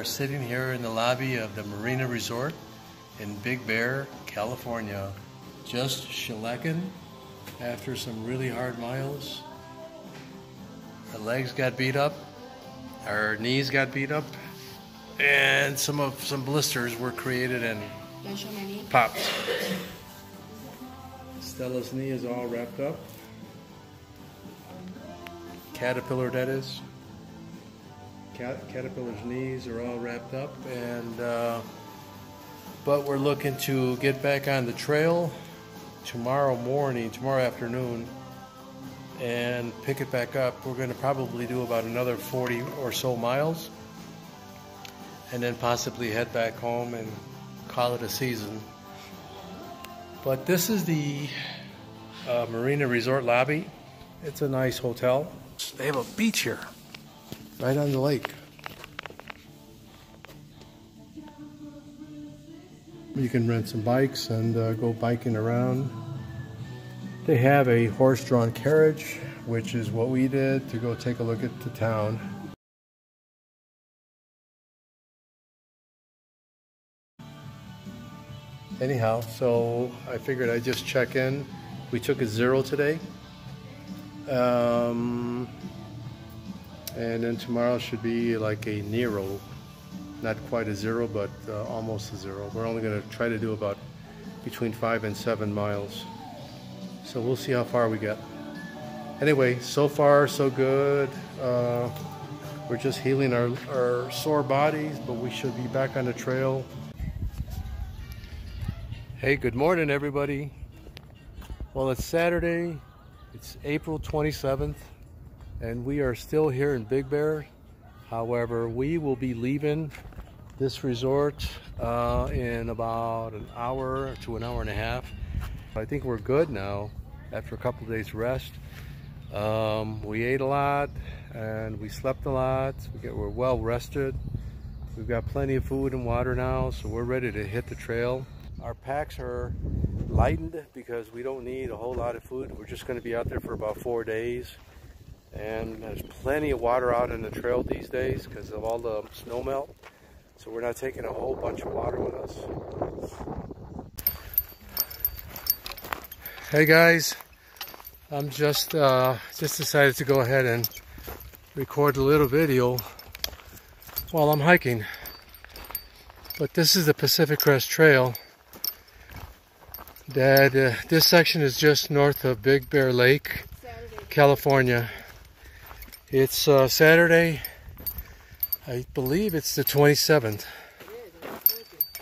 are sitting here in the lobby of the Marina Resort in Big Bear, California. Just shellacking after some really hard miles. Our legs got beat up, our knees got beat up, and some blisters were created and popped. Stella's knee is all wrapped up. Caterpillar, that is. Caterpillar's knees are all wrapped up, and but we're looking to get back on the trail tomorrow afternoon, and pick it back up. We're going to probably do about another 40 or so miles, and then possibly head back home and call it a season. But this is the Marina Resort lobby. It's a nice hotel. They have a beach here, right on the lake. You can rent some bikes and go biking around. They have a horse-drawn carriage, which is what we did to go take a look at the town. Anyhow, so I figured I'd just check in. We took a 0 today. And then tomorrow should be like a Nero. Not quite a 0, but almost a 0. We're only going to try to do about between 5 and 7 miles. So we'll see how far we get. Anyway, so far so good. We're just healing our sore bodies, but we should be back on the trail. Hey, good morning everybody. Well, it's Saturday. It's April 27th, and we are still here in Big Bear. However, we will be leaving this resort in about an hour to an hour and a half. I think we're good now after a couple of days rest. We ate a lot and we slept a lot. We're well rested. We've got plenty of food and water now, so we're ready to hit the trail. Our packs are lightened because we don't need a whole lot of food. We're just going to be out there for about 4 days. And there's plenty of water out on the trail these days because of all the snow melt. So we're not taking a whole bunch of water with us. Hey guys, I'm just decided to go ahead and record a little video while I'm hiking. But this is the Pacific Crest Trail. This section is just north of Big Bear Lake, California. It's Saturday, I believe it's the 27th.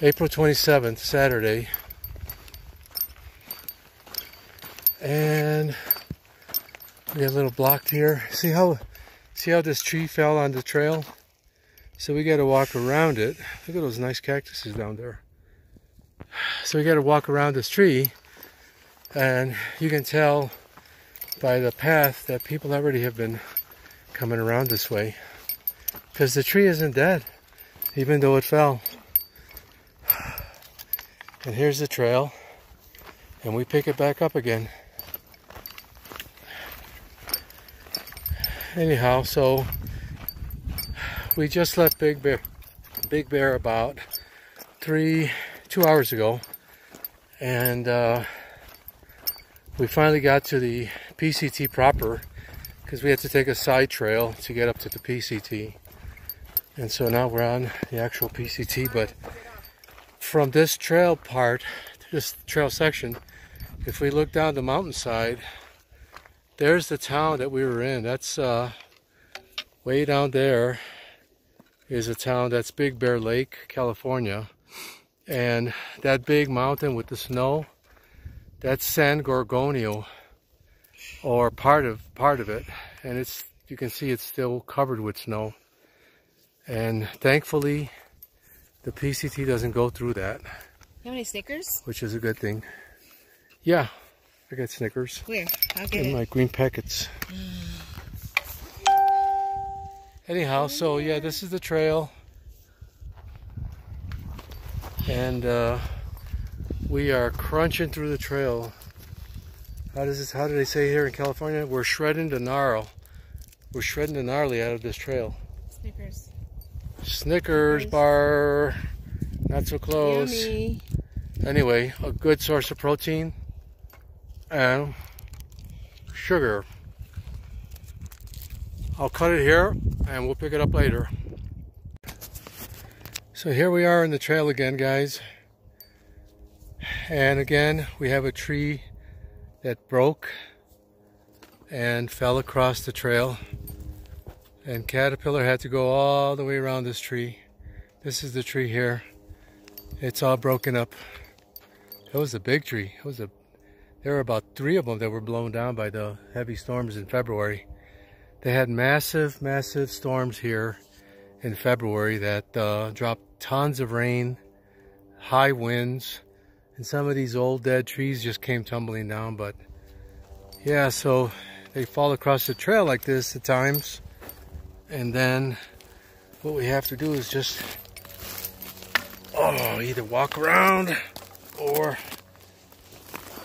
April 27th, Saturday. And we got a little blocked here. See how this tree fell on the trail? So we got to walk around it. Look at those nice cactuses down there. So we got to walk around this tree, and you can tell by the path that people already have been coming around this way, because the tree isn't dead even though it fell. And here's the trail, and we pick it back up again. Anyhow, so we just left Big Bear about 2 hours ago, and we finally got to the PCT proper, because we had to take a side trail to get up to the PCT. And so now we're on the actual PCT. But from this trail part, this trail section, if we look down the mountainside, there's the town that we were in. That's way down there is a town that's Big Bear Lake, California. And that big mountain with the snow, that's San Gorgonio, or part of it, and you can see it's still covered with snow. And thankfully the PCT doesn't go through that. You have any Snickers? Which is a good thing. Yeah, I got Snickers. Where? I'll get it. My green packets. Anyhow, so yeah, this is the trail. And we are crunching through the trail. How do they say here in California? We're shredding the gnarl. We're shredding the gnarly out of this trail. Snickers. Snickers bar. Not so close. Yummy. Anyway, a good source of protein and sugar. I'll cut it here and we'll pick it up later. So here we are in the trail again, guys. And again, we have a tree that broke and fell across the trail. And Caterpillar had to go all the way around this tree. This is the tree here. It's all broken up. It was a big tree. There were about 3 of them that were blown down by the heavy storms in February. They had massive, massive storms here in February that dropped tons of rain, high winds, and some of these old dead trees just came tumbling down. But yeah, so they fall across the trail like this at times. And then what we have to do is just either walk around or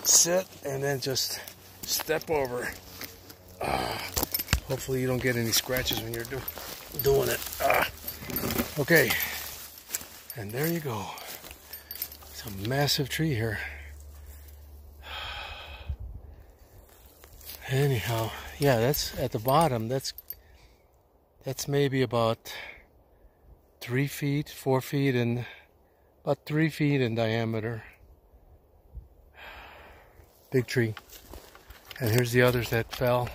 sit and then just step over. Hopefully you don't get any scratches when you're doing it. Okay, and there you go. It's a massive tree here. Anyhow, yeah, that's at the bottom. That's maybe about 3 feet, 4 feet, and about 3 feet in diameter. Big tree. And here's the others that fell.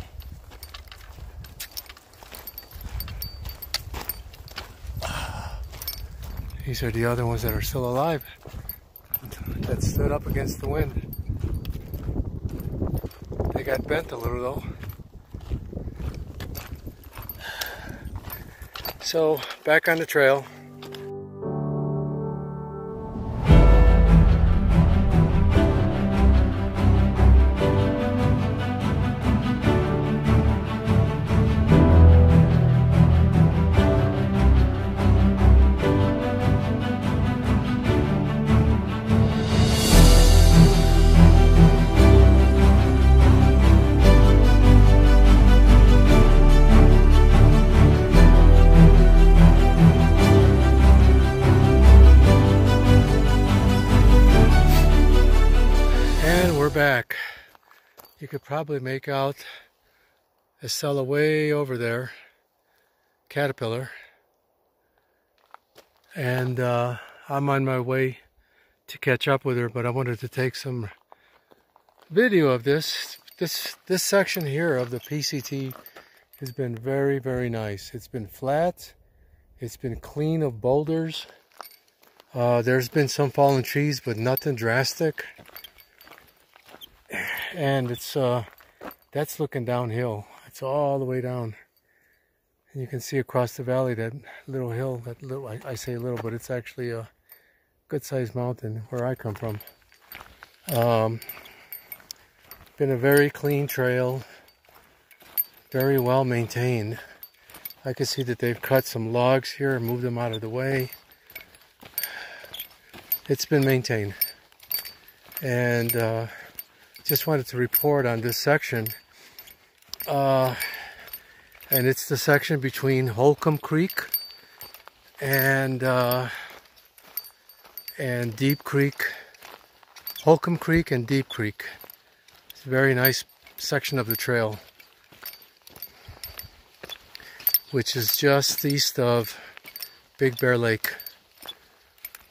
These are the other ones that are still alive, that stood up against the wind. They got bent a little though. So, back on the trail. Back. You could probably make out Estella way over there, Caterpillar, and I'm on my way to catch up with her, but I wanted to take some video of this section here of the PCT. Has been very, very nice. It's been flat, it's been clean of boulders, there's been some fallen trees but nothing drastic. And it's that's looking downhill. It's all the way down, and you can see across the valley that little hill. That little, I say little, but it's actually a good-sized mountain where I come from. Been a very clean trail, very well maintained. I can see that they've cut some logs here and moved them out of the way. It's been maintained, and just wanted to report on this section, and it's the section between Holcomb Creek and Deep Creek. Holcomb Creek and Deep Creek. It's a very nice section of the trail, which is just east of Big Bear Lake.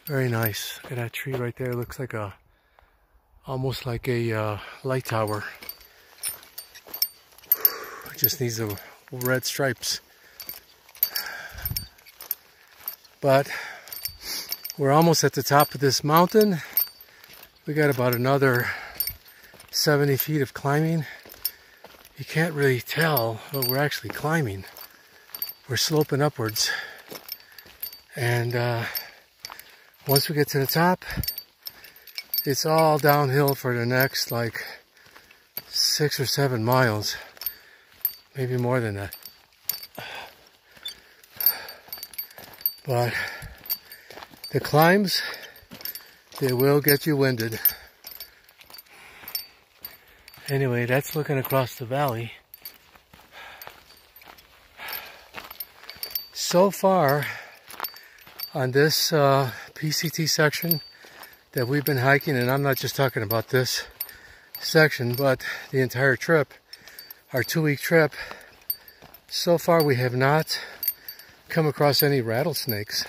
Very nice. Look at that tree right there. It looks like almost like a light tower. It just needs the red stripes. But we're almost at the top of this mountain. We got about another 70 feet of climbing. You can't really tell, but we're actually climbing. We're sloping upwards. And once we get to the top, it's all downhill for the next like 6 or 7 miles, maybe more than that. But the climbs, they will get you winded. Anyway, that's looking across the valley. So far, on this PCT section that we've been hiking, and I'm not just talking about this section, but the entire trip, our 2-week trip, so far we have not come across any rattlesnakes.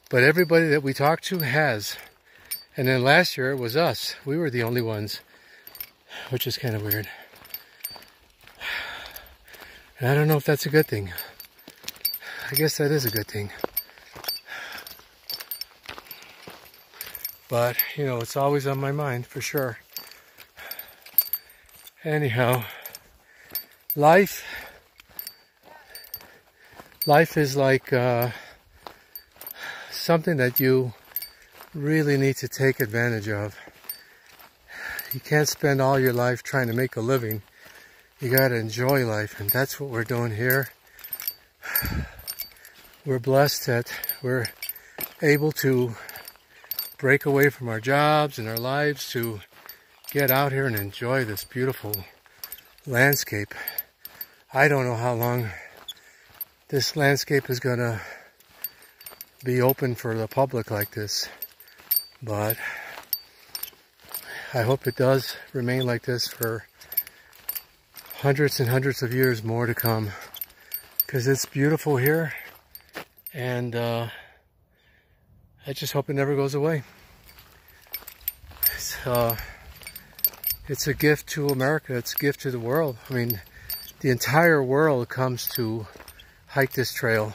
But everybody that we talked to has. And then last year it was us. We were the only ones, which is kind of weird. And I don't know if that's a good thing. I guess that is a good thing. But, you know, it's always on my mind, for sure. Anyhow, life is like something that you really need to take advantage of. You can't spend all your life trying to make a living. You gotta enjoy life, and that's what we're doing here. We're blessed that we're able to break away from our jobs and our lives to get out here and enjoy this beautiful landscape. I don't know how long this landscape is gonna be open for the public like this, but I hope it does remain like this for hundreds and hundreds of years more to come, because it's beautiful here, and I just hope it never goes away. It's a gift to America. It's a gift to the world. I mean, the entire world comes to hike this trail.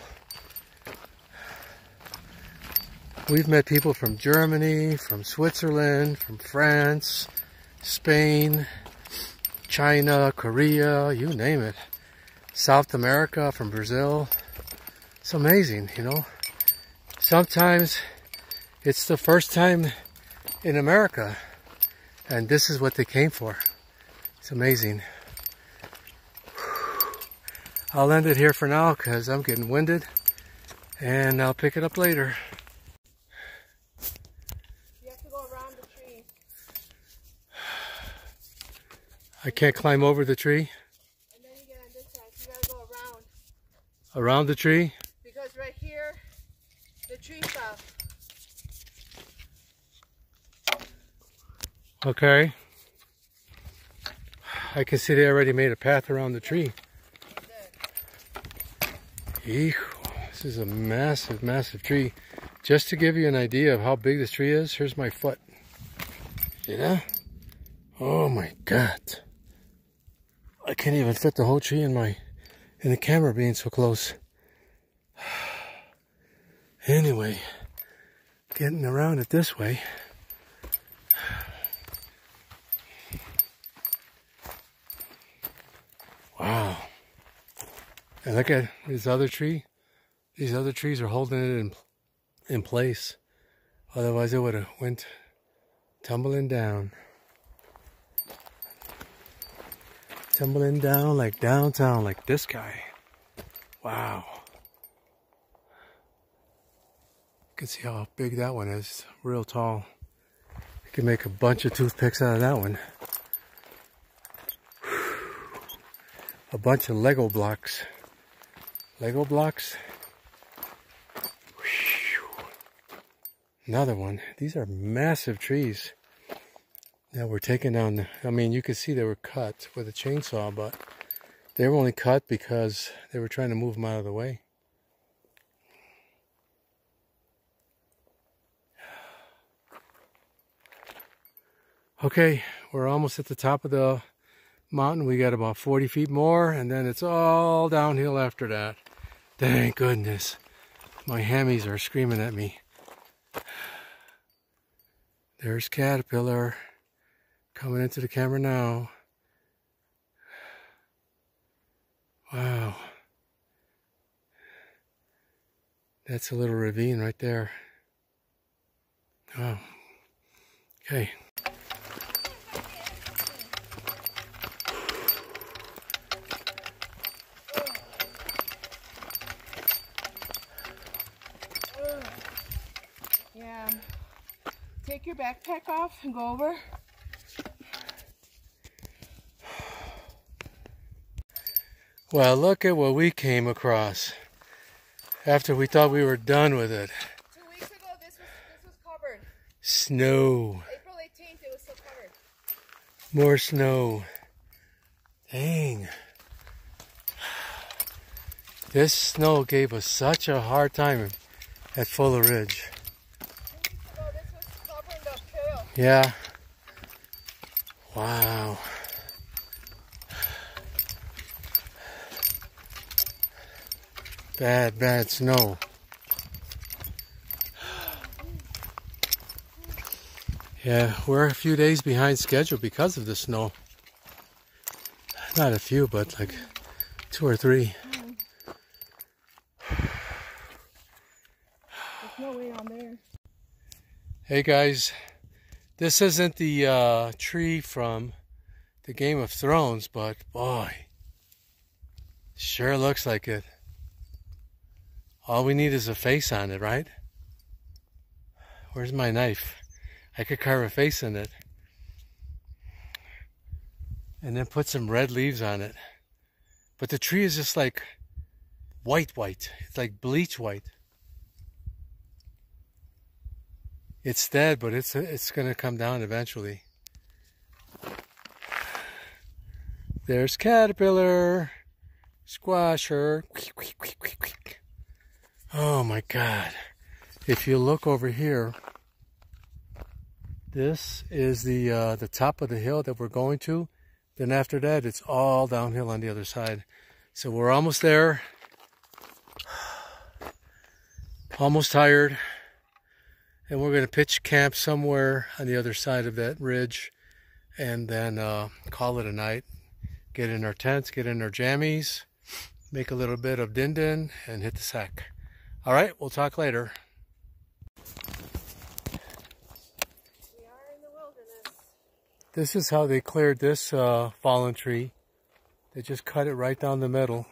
We've met people from Germany, from Switzerland, from France, Spain, China, Korea, you name it. South America, from Brazil. It's amazing, you know. Sometimes it's the first time in America, and this is what they came for. It's amazing. I'll end it here for now because I'm getting winded, and I'll pick it up later. You have to go around the tree. I can't climb over the tree? And then you get on this side. You gotta go around. Around the tree? Because right here, the tree fell. Okay. I can see they already made a path around the tree. Eesh, this is a massive, massive tree. Just to give you an idea of how big this tree is, here's my foot. See that? Oh my God. I can't even fit the whole tree in the camera being so close. Anyway, getting around it this way. Wow. And look at this other tree. These other trees are holding it in place. Otherwise it would have went tumbling down. Tumbling down like downtown, like this guy. Wow. You can see how big that one is. Real tall. You can make a bunch of toothpicks out of that one. A bunch of Lego blocks. Lego blocks. Another one. These are massive trees that were taken down. I mean, you could see they were cut with a chainsaw, but they were only cut because they were trying to move them out of the way. Okay, we're almost at the top of the mountain. We got about 40 feet more, and then it's all downhill after that. Thank goodness. My hammies are screaming at me. There's Caterpillar coming into the camera now. Wow. That's a little ravine right there. Oh. Okay. Yeah. Take your backpack off and go over. Well, look at what we came across after we thought we were done with it. Snow. April 18th, it was still covered. More snow. Dang. This snow gave us such a hard time at Fuller Ridge. 2 weeks ago, this was covering the trail. Yeah. Wow. Bad, bad snow. Yeah, we're a few days behind schedule because of the snow. Not a few, but like 2 or 3. There's no way on there. Hey guys, this isn't the tree from the Game of Thrones, but boy, sure looks like it. All we need is a face on it, right? Where's my knife? I could carve a face in it. And then put some red leaves on it. But the tree is just like white. It's like bleach white. It's dead, but it's gonna come down eventually. There's Caterpillar, Squasher. Oh my God. If you look over here, this is the top of the hill that we're going to. Then after that, it's all downhill on the other side. So we're almost there. Almost tired. And we're going to pitch camp somewhere on the other side of that ridge. And then call it a night. Get in our tents, get in our jammies. Make a little bit of din-din and hit the sack. All right, we'll talk later. This is how they cleared this fallen tree. They just cut it right down the middle.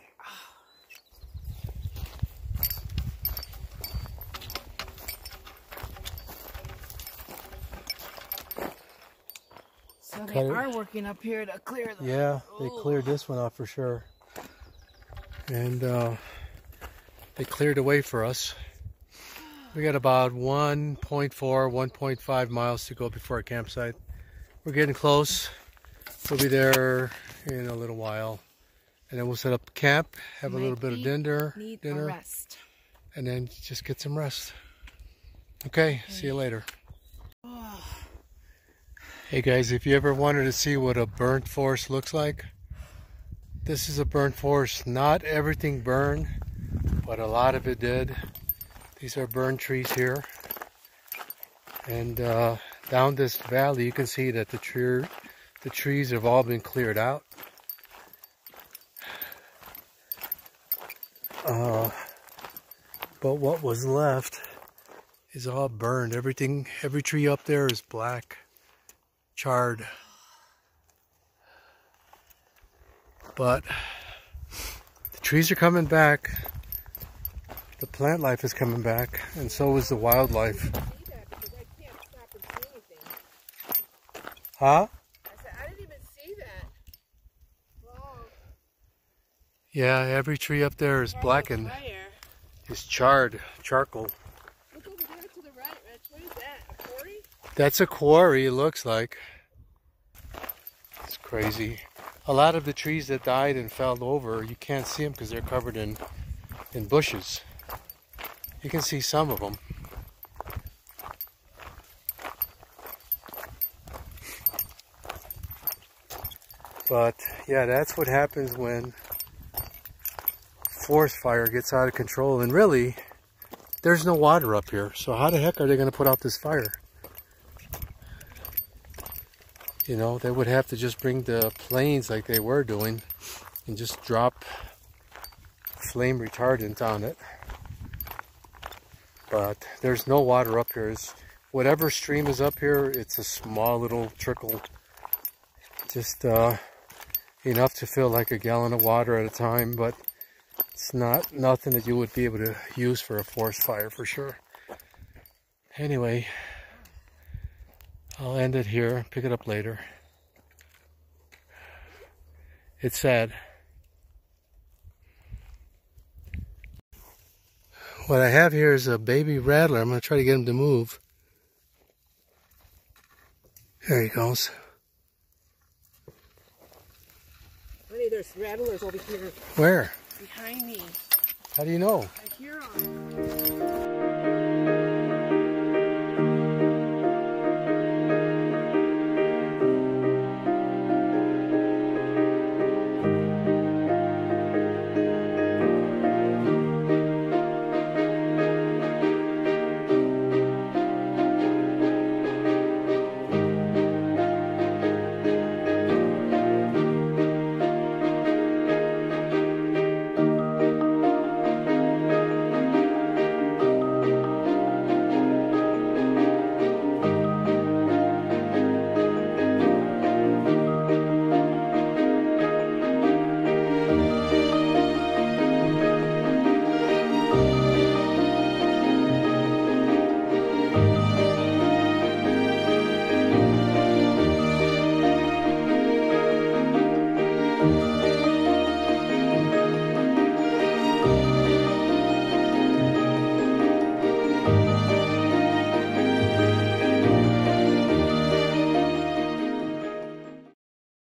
So they are working up here to clear the... Yeah, they cleared this one off for sure. And they cleared a way for us. We got about 1.4, 1.5 miles to go before our campsite. We're getting close. We'll be there in a little while. And then we'll set up camp, have a little bit of dinner, rest. And then just get some rest. Okay, see you later. Hey guys, if you ever wanted to see what a burnt forest looks like, this is a burnt forest. Not everything burned, but a lot of it did. These are burned trees here. And down this valley, you can see that the trees have all been cleared out. But what was left is all burned. Every tree up there is black, charred. But the trees are coming back. The plant life is coming back, and so is the wildlife. Huh? I said, I didn't even see that. Wow. Yeah, every tree up there is blackened. It's charred, charcoal. Look over there to the right, Rich. What is that? A quarry? That's a quarry, it looks like. It's crazy. A lot of the trees that died and fell over, you can't see them because they're covered in bushes. You can see some of them. But yeah, that's what happens when forest fire gets out of control. And really, there's no water up here. So how the heck are they going to put out this fire? You know, they would have to just bring the planes like they were doing and just drop flame retardant on it. But there's no water up here. Whatever stream is up here, it's a small little trickle. Just enough to fill like a gallon of water at a time, but it's nothing that you would be able to use for a forest fire for sure. Anyway, I'll end it here, pick it up later. It's sad. What I have here is a baby rattler. I'm going to try to get him to move. There he goes. Honey, there's rattlers over here. Where? Behind me. How do you know? I hear them.